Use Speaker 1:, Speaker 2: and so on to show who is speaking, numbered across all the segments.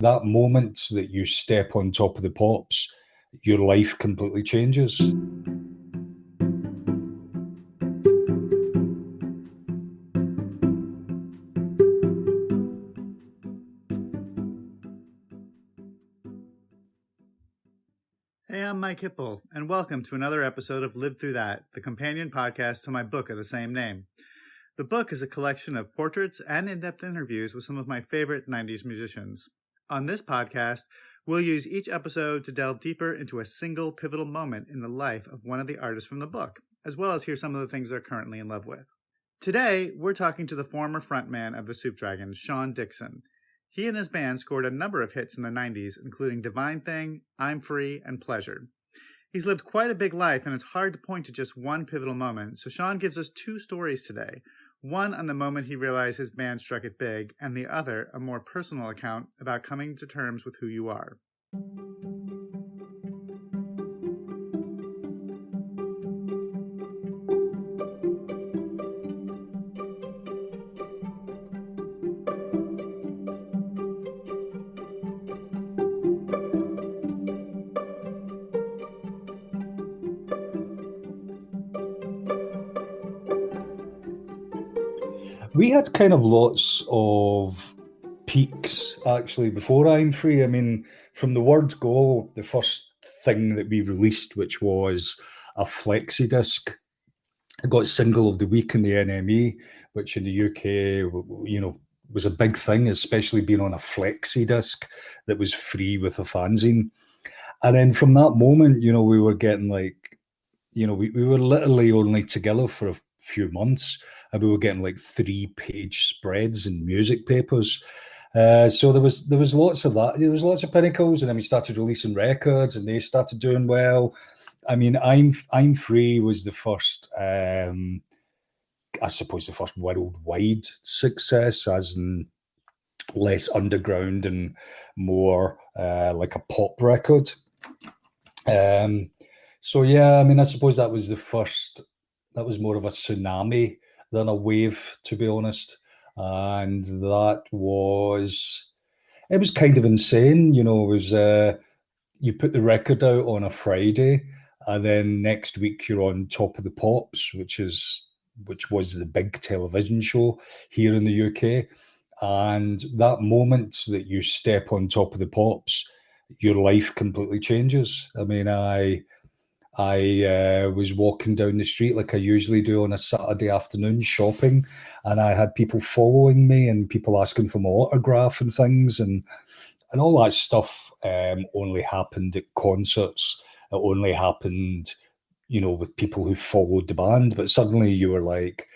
Speaker 1: That moment that you step on top of the pops, your life completely changes.
Speaker 2: Hey, I'm Mike Hipple, and welcome to another episode of Live Through That, the companion podcast to my book of the same name. The book is a collection of portraits and in-depth interviews with some of my favorite 90s musicians. On this podcast, we'll use each episode to delve deeper into a single pivotal moment in the life of one of the artists from the book, as well as hear some of the things they're currently in love with. Today, we're talking to the former frontman of the Soup Dragons, Sean Dickson. He and his band scored a number of hits in the 90s, including Divine Thing, I'm Free, and Pleasure. He's lived quite a big life, and it's hard to point to just one pivotal moment, so Sean gives us two stories today. One on the moment he realized his band struck it big, and the other a more personal account about coming to terms with who you are.
Speaker 1: We had kind of lots of peaks actually before I'm Free. I mean, from the word go, the first thing that we released, which was a flexi disc, got single of the week in the NME, which in the UK, was a big thing, especially being on a flexi disc that was free with a fanzine. And then from that moment, we were getting we were literally only together for a few months, and we were getting like 3-page spreads in music papers. So there was lots of that. There was lots of pinnacles, and then we started releasing records, and they started doing well. I mean, I'm Free was the first, I suppose, the first worldwide success, as in less underground and more like a pop record. So yeah, I mean, I suppose that was the first. That was more of a tsunami than a wave, to be honest. And it was kind of insane. It was you put the record out on a Friday, and then next week you're on Top of the Pops, which was the big television show here in the UK. And that moment that you step on Top of the Pops, your life completely changes. I mean, I was walking down the street like I usually do on a Saturday afternoon shopping, and I had people following me and people asking for my autograph and things, and all that stuff only happened at concerts. It only happened, with people who followed the band, but suddenly you were like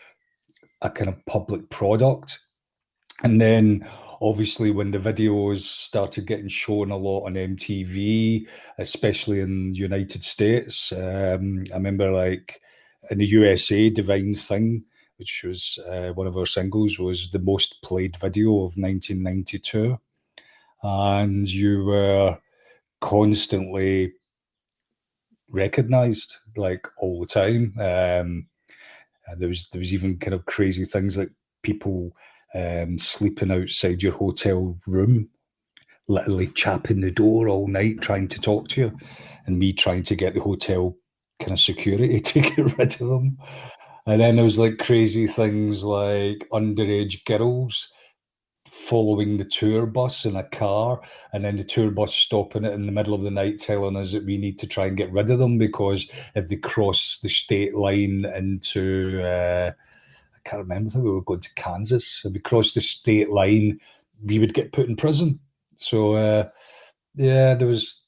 Speaker 1: a kind of public product. And then obviously when the videos started getting shown a lot on MTV, especially in the United States, I remember like in the USA, Divine Thing, which was one of our singles, was the most played video of 1992. And you were constantly recognized like all the time. There was even kind of crazy things like people sleeping outside your hotel room, literally chapping the door all night trying to talk to you, and me trying to get the hotel kind of security to get rid of them. And then there was like crazy things like underage girls following the tour bus in a car, and then the tour bus stopping it in the middle of the night telling us that we need to try and get rid of them because if they cross the state line into I can't remember, I think we were going to Kansas, if we crossed the state line we would get put in prison. So yeah, there was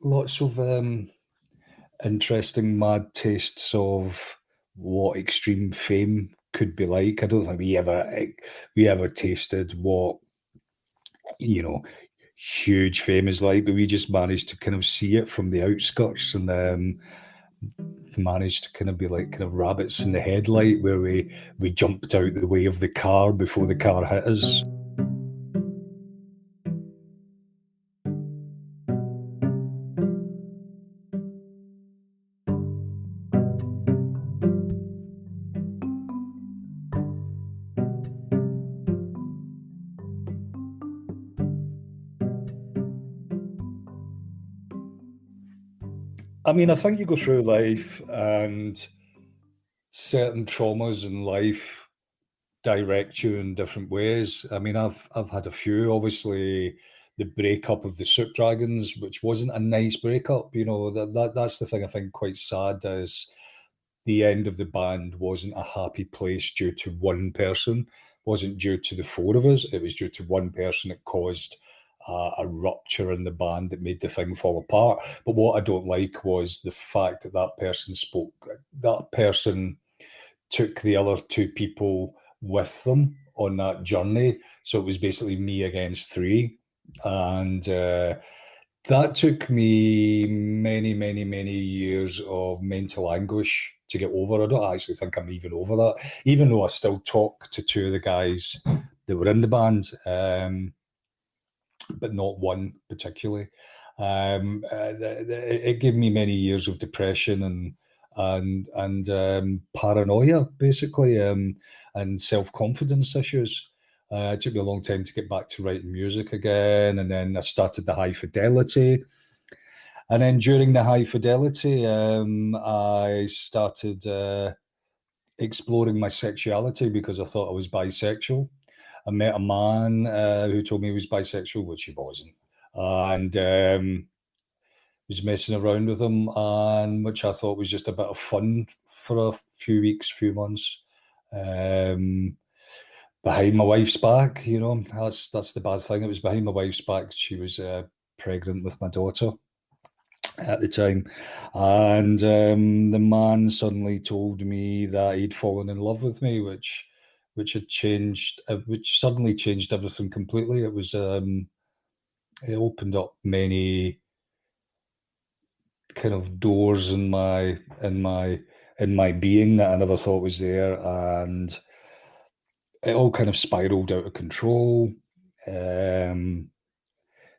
Speaker 1: lots of interesting mad tastes of what extreme fame could be like. I don't think we ever tasted what huge fame is like, but we just managed to kind of see it from the outskirts, and managed to kind of be like kind of rabbits in the headlight, where we jumped out the way of the car before the car hit us. I mean, I think you go through life and certain traumas in life direct you in different ways. I mean, I've had a few. Obviously, the breakup of the Soup Dragons, which wasn't a nice breakup. That's the thing I think quite sad is the end of the band wasn't a happy place due to one person. Wasn't due to the four of us. It was due to one person. It caused a rupture in the band that made the thing fall apart. But what I don't like was the fact that that person spoke. That person took the other two people with them on that journey. So it was basically me against three. And that took me many, many, many years of mental anguish to get over. I don't actually think I'm even over that, even though I still talk to two of the guys that were in the band, but not one particularly. It gave me many years of depression and paranoia, basically, and self-confidence issues. It took me a long time to get back to writing music again, and then I started the High Fidelity. And then during the High Fidelity, I started exploring my sexuality because I thought I was bisexual. I met a man who told me he was bisexual, which he wasn't, and was messing around with him, and which I thought was just a bit of fun for a few weeks, few months. Behind my wife's back, that's the bad thing. It was behind my wife's back. She was pregnant with my daughter at the time, and the man suddenly told me that he'd fallen in love with me, which had changed, which suddenly changed everything completely. It was it opened up many kind of doors in my being that I never thought was there, and it all kind of spiraled out of control.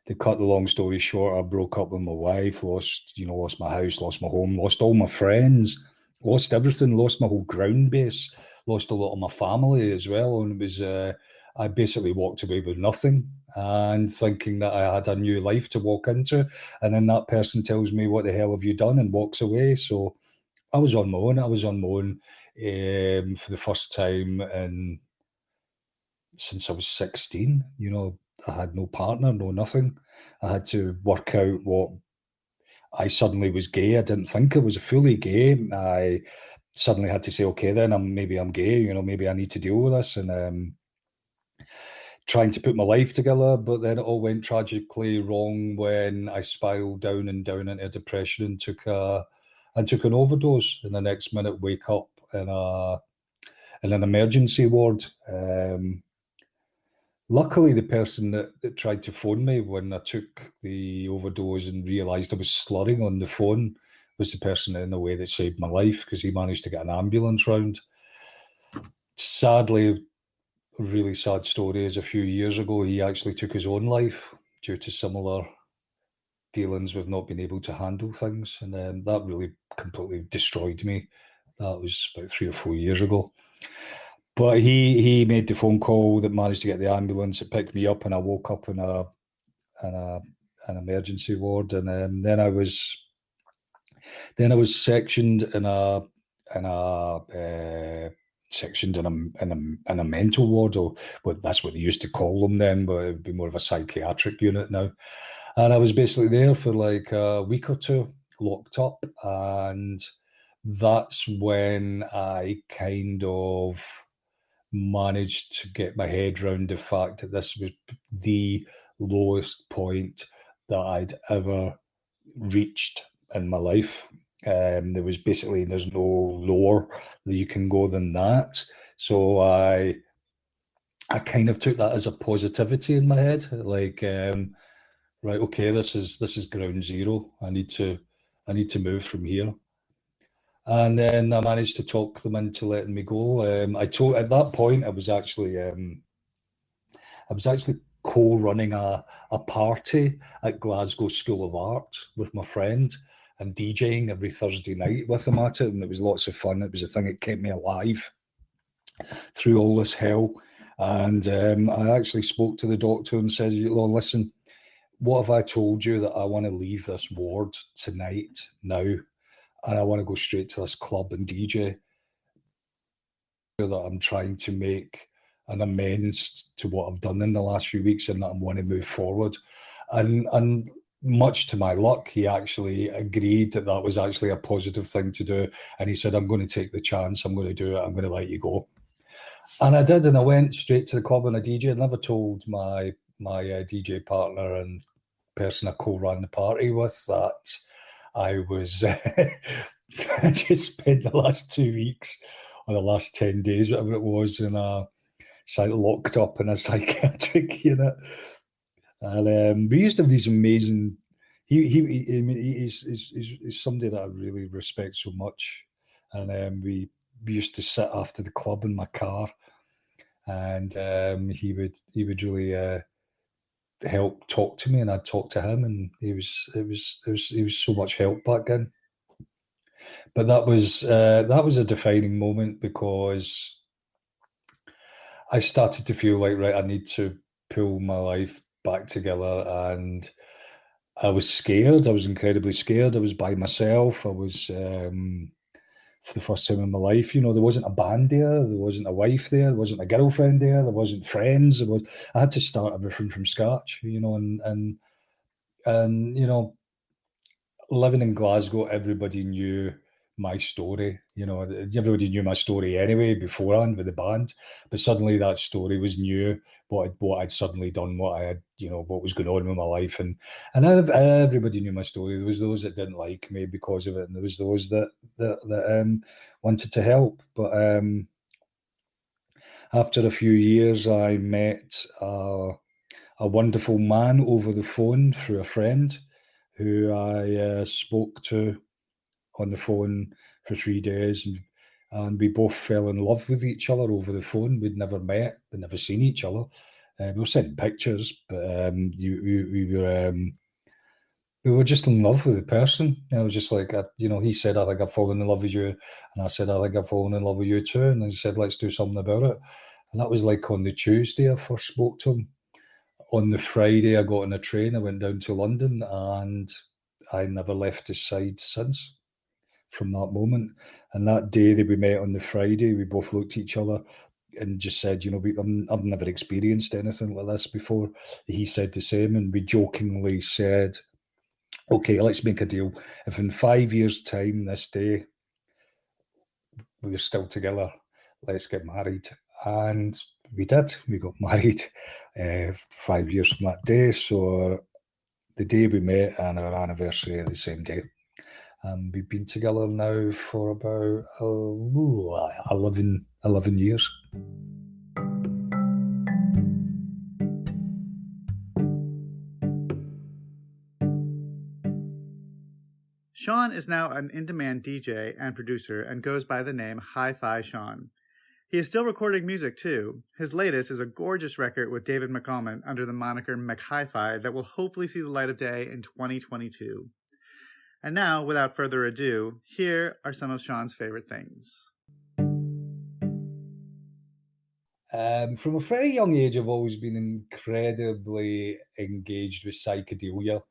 Speaker 1: To cut the long story short, I broke up with my wife, lost my house, lost my home, lost all my friends, lost everything, lost my whole ground base, lost a lot of my family as well. And it was, I basically walked away with nothing and thinking that I had a new life to walk into. And then that person tells me, "What the hell have you done?" and walks away. So I was on my own. I was on my own for the first time since I was 16. I had no partner, no nothing. I had to work out what I suddenly was gay. I didn't think I was fully gay. I suddenly had to say, okay, then maybe I'm gay. Maybe I need to deal with this, and trying to put my life together. But then it all went tragically wrong when I spiraled down and down into depression and took an overdose. And the next minute, wake up in an emergency ward. Luckily, the person that tried to phone me when I took the overdose and realised I was slurring on the phone was the person in a way that saved my life, because he managed to get an ambulance round. Sadly, a really sad story is a few years ago, he actually took his own life due to similar dealings with not being able to handle things. And that really completely destroyed me. That was about 3 or 4 years ago. But he made the phone call that managed to get the ambulance. It picked me up, and I woke up in an emergency ward. And then I was sectioned in a mental ward, or well, that's what they used to call them then, but it would be more of a psychiatric unit now. And I was basically there for like a week or two, locked up, and that's when I kind of managed to get my head around the fact that this was the lowest point that I'd ever reached in my life. There's no lower that you can go than that. So I kind of took that as a positivity in my head, like, right, okay, this is ground zero. I need to move from here. And then I managed to talk them into letting me go. At that point, I was actually co-running a party at Glasgow School of Art with my friend, and DJing every Thursday night with him at it, and it was lots of fun. It was a thing that kept me alive through all this hell. And I actually spoke to the doctor and said, "Listen, what if I told you that I want to leave this ward tonight, now, and I want to go straight to this club and DJ? That I'm trying to make an amends to what I've done in the last few weeks, and that I want to move forward. And much to my luck, he actually agreed that that was actually a positive thing to do. And he said, I'm going to take the chance. I'm going to do it. I'm going to let you go. And I did. And I went straight to the club and a DJ. I never told my DJ partner and person I co-ran the party with that I was I just spent the last 2 weeks or the last 10 days, whatever it was, in a locked up in a psychiatric unit. And we used to have these amazing. I mean, he's somebody that I really respect so much, and we used to sit after the club in my car, and he would really help talk to me, and I'd talk to him, and he was so much help back then. But that was a defining moment, because I started to feel like, right, I need to pull my life back together, and I was scared. I was incredibly scared. I was by myself. I was, for the first time in my life, there wasn't a band there. There wasn't a wife there. There wasn't a girlfriend there. There wasn't friends. I had to start everything from scratch, and living in Glasgow, everybody knew my story. Everybody knew my story anyway beforehand with the band, but suddenly that story was new. What I'd suddenly done, what I had, what was going on with my life, and everybody knew my story. There was those that didn't like me because of it, and there was those that wanted to help. But after a few years, I met a wonderful man over the phone through a friend who I spoke to on the phone for 3 days, and we both fell in love with each other over the phone. We'd never met, we'd never seen each other. We were sending pictures, but we were just in love with the person. I was just like, he said, I think I've fallen in love with you, and I said, I think I've fallen in love with you too. And he said, let's do something about it. And that was like on the Tuesday I first spoke to him. On the Friday, I got on a train, I went down to London, and I never left his side since, from that moment. And that day that we met on the Friday, we both looked at each other and just said, I've never experienced anything like this before. He said the same, and we jokingly said, okay, let's make a deal. If in 5 years' time, this day, we're still together, let's get married. And we did. We got married 5 years from that day. So the day we met and our anniversary are the same day. We've been together now for about 11 years.
Speaker 2: Sean is now an in-demand DJ and producer and goes by the name Hi-Fi Sean. He is still recording music too. His latest is a gorgeous record with David McCalman under the moniker McHi-Fi that will hopefully see the light of day in 2022. And now, without further ado, here are some of Sean's favorite things.
Speaker 1: From a very young age, I've always been incredibly engaged with psychedelia,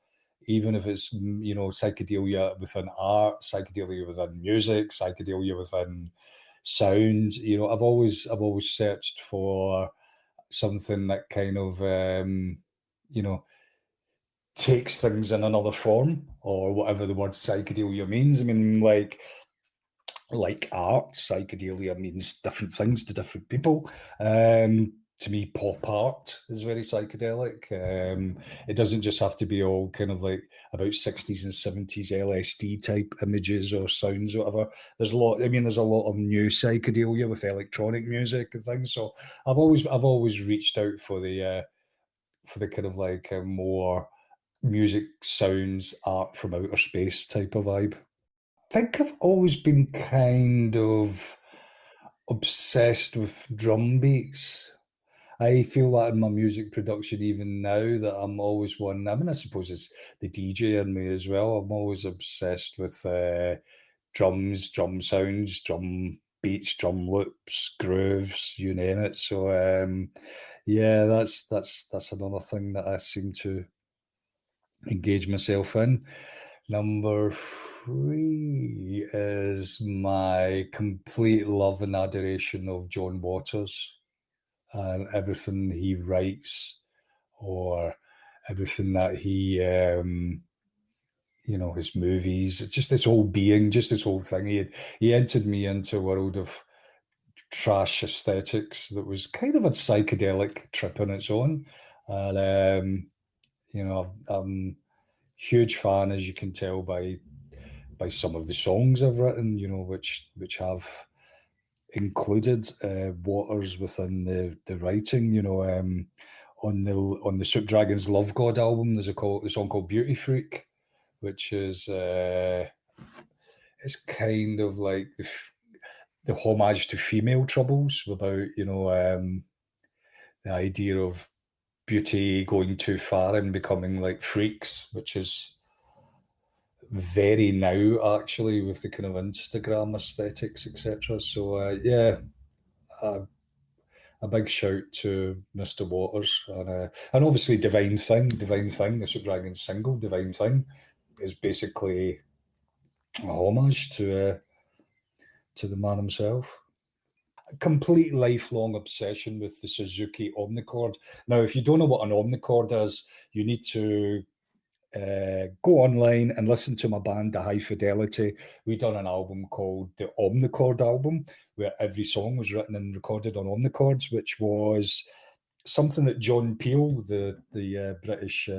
Speaker 1: even if it's, psychedelia within art, psychedelia within music, psychedelia within sound. I've always searched for something that kind of, takes things in another form, or whatever the word psychedelia means. I mean, like art, psychedelia means different things to different people. To me, pop art is very psychedelic. It doesn't just have to be all kind of like about 60s and 70s LSD type images or sounds or whatever. There's a lot of new psychedelia with electronic music and things. So I've always reached out for the kind of like more music, sounds, art from outer space type of vibe. I think I've always been kind of obsessed with drum beats. I feel that in my music production, even now, that I'm always one. I mean, I suppose it's the DJ in me as well. I'm always obsessed with drums, drum sounds, drum beats, drum loops, grooves, you name it. So yeah, that's another thing that I seem to engage myself in. Number 3 is my complete love and adoration of John Waters and everything he writes, or everything that he, his movies. It's just this whole being, just this whole thing. He entered me into a world of trash aesthetics that was kind of a psychedelic trip on its own. And, I'm huge fan, as you can tell by some of the songs I've written, which have included Waters within the writing. On the Soup Dragons Love God album, there's a song called Beauty Freak, which is it's kind of like the homage to female troubles about the idea of beauty going too far and becoming like freaks, which is very now actually with the kind of Instagram aesthetics, etc. So a big shout to Mr. Waters and obviously Divine Thing, the Super Dragon single Divine Thing is basically a homage to the man himself. A complete lifelong obsession with the Suzuki Omnichord. Now, if you don't know what an Omnichord is, you need to go online and listen to my band, The High Fidelity. We done an album called the Omnichord album, where every song was written and recorded on omnichords, which was something that John Peel, the British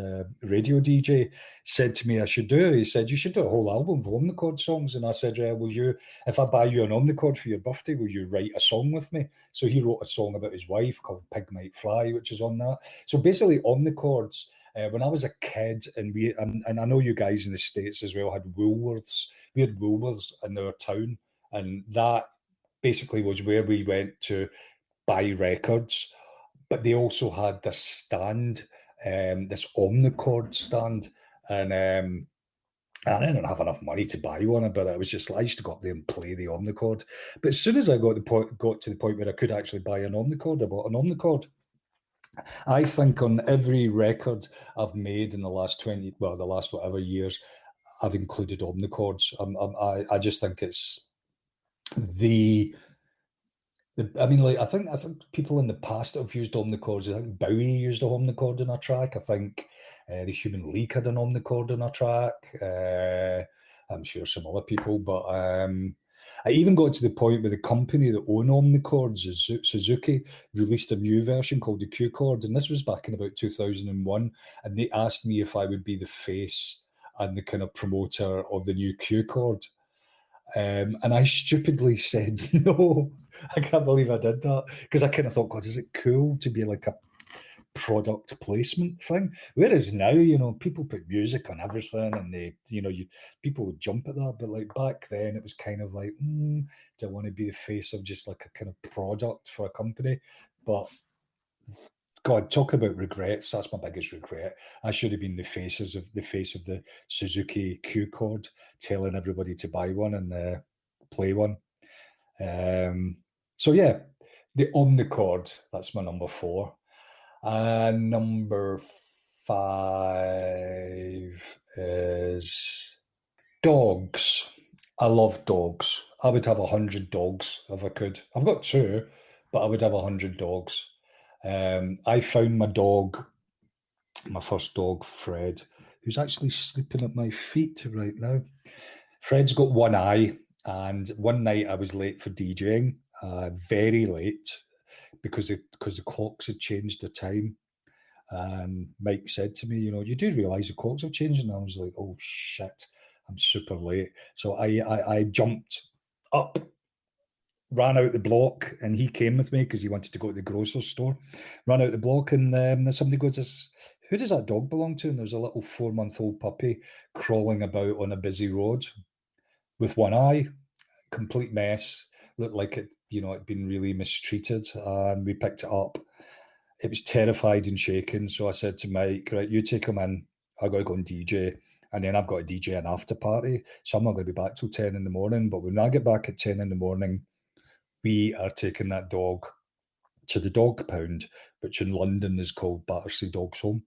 Speaker 1: radio DJ, said to me I should do. He said, you should do a whole album of omnichord songs. And I said, if I buy you an omnichord for your birthday, will you write a song with me? So he wrote a song about his wife called Pig Might Fly, which is on that. So basically omnichords, when I was a kid, and I know you guys in the States as well had Woolworths. We had Woolworths in our town, and that basically was where we went to buy records. But they also had this stand, this Omnichord stand, and I didn't have enough money to buy one, but I was just I used to go up there and play the Omnichord. But as soon as I got to the point where I could actually buy an Omnichord, I bought an Omnichord. I think on every record I've made in the last the last whatever years, I've included omnichords. I just think it's the I think people in the past have used omnichords. I think Bowie used a omnichord in a track. I think the Human League had an omnichord in a track. I'm sure some other people, but I even got to the point where the company that own omnichords, Suzuki, released a new version called the Q chord, and this was back in about 2001. And they asked me if I would be the face and the kind of promoter of the new Q chord. And I stupidly said no. I can't believe I did that because I kind of thought, God, is it cool to be like a product placement thing? Whereas now, people put music on everything, and people would jump at that. But like back then, it was kind of like, do I want to be the face of just like a kind of product for a company? But God, talk about regrets. That's my biggest regret. I should have been the face of the Suzuki Q chord, telling everybody to buy one and play one. So yeah, the Omnichord. That's my number 4. Number 5 is dogs. I love dogs. I would have 100 dogs if I could. I've got 2, but I would have 100 dogs. I found my first dog, Fred, who's actually sleeping at my feet right now. Fred's got one eye, and one night I was late for DJing, very late, because the clocks had changed the time. And Mike said to me, you do realise the clocks have changed? And I was like, oh shit, I'm super late. So I jumped up, ran out the block, and he came with me because he wanted to go to the grocer's store. Ran out the block, and somebody goes, who does that dog belong to? And there's a little 4-month-old puppy crawling about on a busy road with one eye, complete mess. Looked like it'd been really mistreated, and we picked it up. It was terrified and shaken. So I said to Mike, right, you take him in. I got to go and DJ. And then I've got to DJ an after party. So I'm not going to be back till 10 in the morning. But when I get back at 10 in the morning, we are taking that dog to the dog pound, which in London is called Battersea Dogs Home.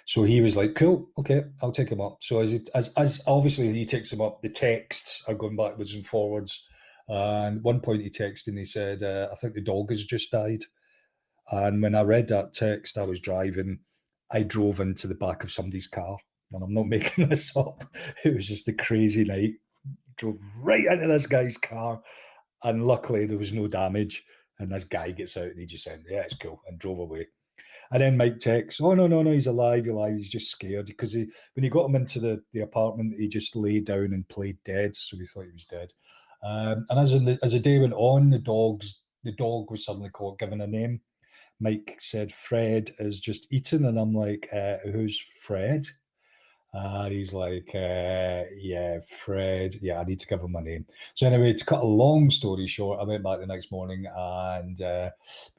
Speaker 1: So he was like, cool, okay, I'll take him up. So as obviously he takes him up, the texts are going backwards and forwards. And one point he texted and he said, I think the dog has just died. And when I read that text, I was driving. I drove into the back of somebody's car. And I'm not making this up. It was just a crazy night. Drove right into this guy's car. And luckily there was no damage. And this guy gets out and he just said, yeah, it's cool, and drove away. And then Mike texts, oh, no, he's alive, he's just scared. Because when he got him into the apartment, he just lay down and played dead. So we thought he was dead. And as the day went on, the dog was suddenly given a name. Mike said, Fred is just eaten. And I'm like, who's Fred? And he's like, yeah, Fred. Yeah, I need to give him my name. So anyway, to cut a long story short, I went back the next morning and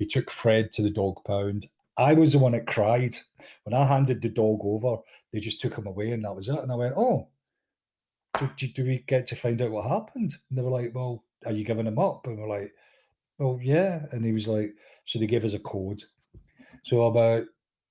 Speaker 1: we took Fred to the dog pound. I was the one that cried. When I handed the dog over, they just took him away and that was it. And I went, oh, do we get to find out what happened? And they were like, well, are you giving him up? And we're like, well, yeah. And he was like, so they gave us a code. So about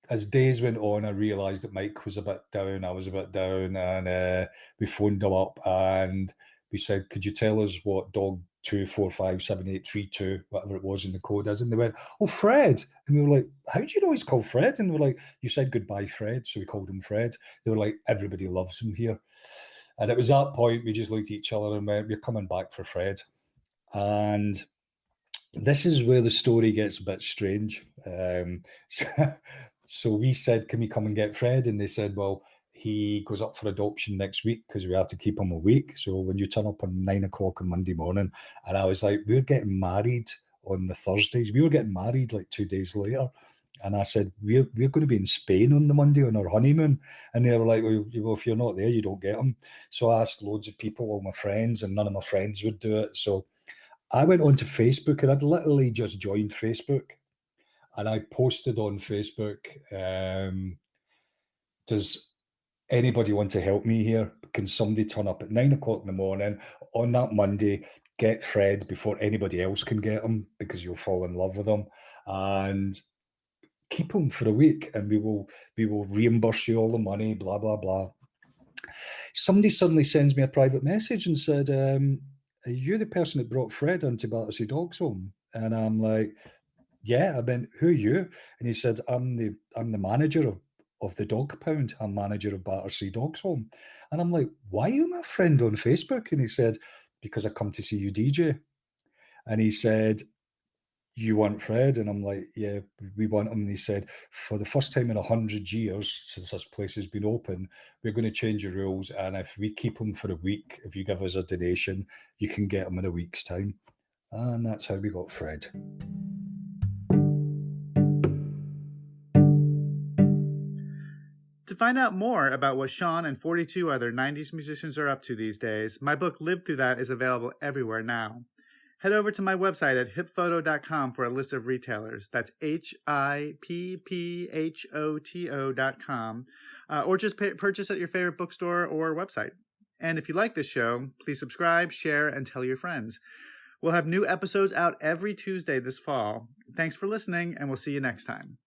Speaker 1: as days went on, I realised that Mike was a bit down, I was a bit down, and we phoned him up and we said, could you tell us what dog 2457832, whatever it was in the code is? And they went, oh, Fred. And we were like, how do you know he's called Fred? And we're like, you said goodbye, Fred. So we called him Fred. They were like, everybody loves him here. And it was that point we just looked at each other and went, we're coming back for Fred. And this is where the story gets a bit strange. So we said, can we come and get Fred? And they said, well, he goes up for adoption next week because we have to keep him a week. So when you turn up on 9 o'clock on Monday morning, and I was like, we're getting married on the Thursdays. We were getting married like 2 days later. And I said, we're going to be in Spain on the Monday on our honeymoon. And they were like, well, if you're not there, you don't get them. So I asked loads of people, all my friends, and none of my friends would do it. So I went onto Facebook and I'd literally just joined Facebook. And I posted on Facebook, does anybody want to help me here? Can somebody turn up at 9 o'clock in the morning on that Monday, get Fred before anybody else can get him because you'll fall in love with him, and keep him for a week, and we will reimburse you all the money, blah, blah, blah. Somebody suddenly sends me a private message and said, are you the person that brought Fred into Battersea Dogs Home? And I'm like, yeah. I meant, who are you? And he said, I'm the manager of the dog pound. I'm manager of Battersea Dogs Home. And I'm like, why are you my friend on Facebook? And he said, because I come to see you DJ. And he said, you want Fred? And I'm like, yeah, we want him. And he said, for the first time in 100 years since this place has been open, we're going to change the rules. And if we keep him for a week, if you give us a donation, you can get him in a week's time. And that's how we got Fred.
Speaker 2: To find out more about what Sean and 42 other 90s musicians are up to these days, my book Live Through That is available everywhere now. Head over to my website at hipphoto.com for a list of retailers. That's hipphoto.com. Or just purchase at your favorite bookstore or website. And if you like this show, please subscribe, share, and tell your friends. We'll have new episodes out every Tuesday this fall. Thanks for listening, and we'll see you next time.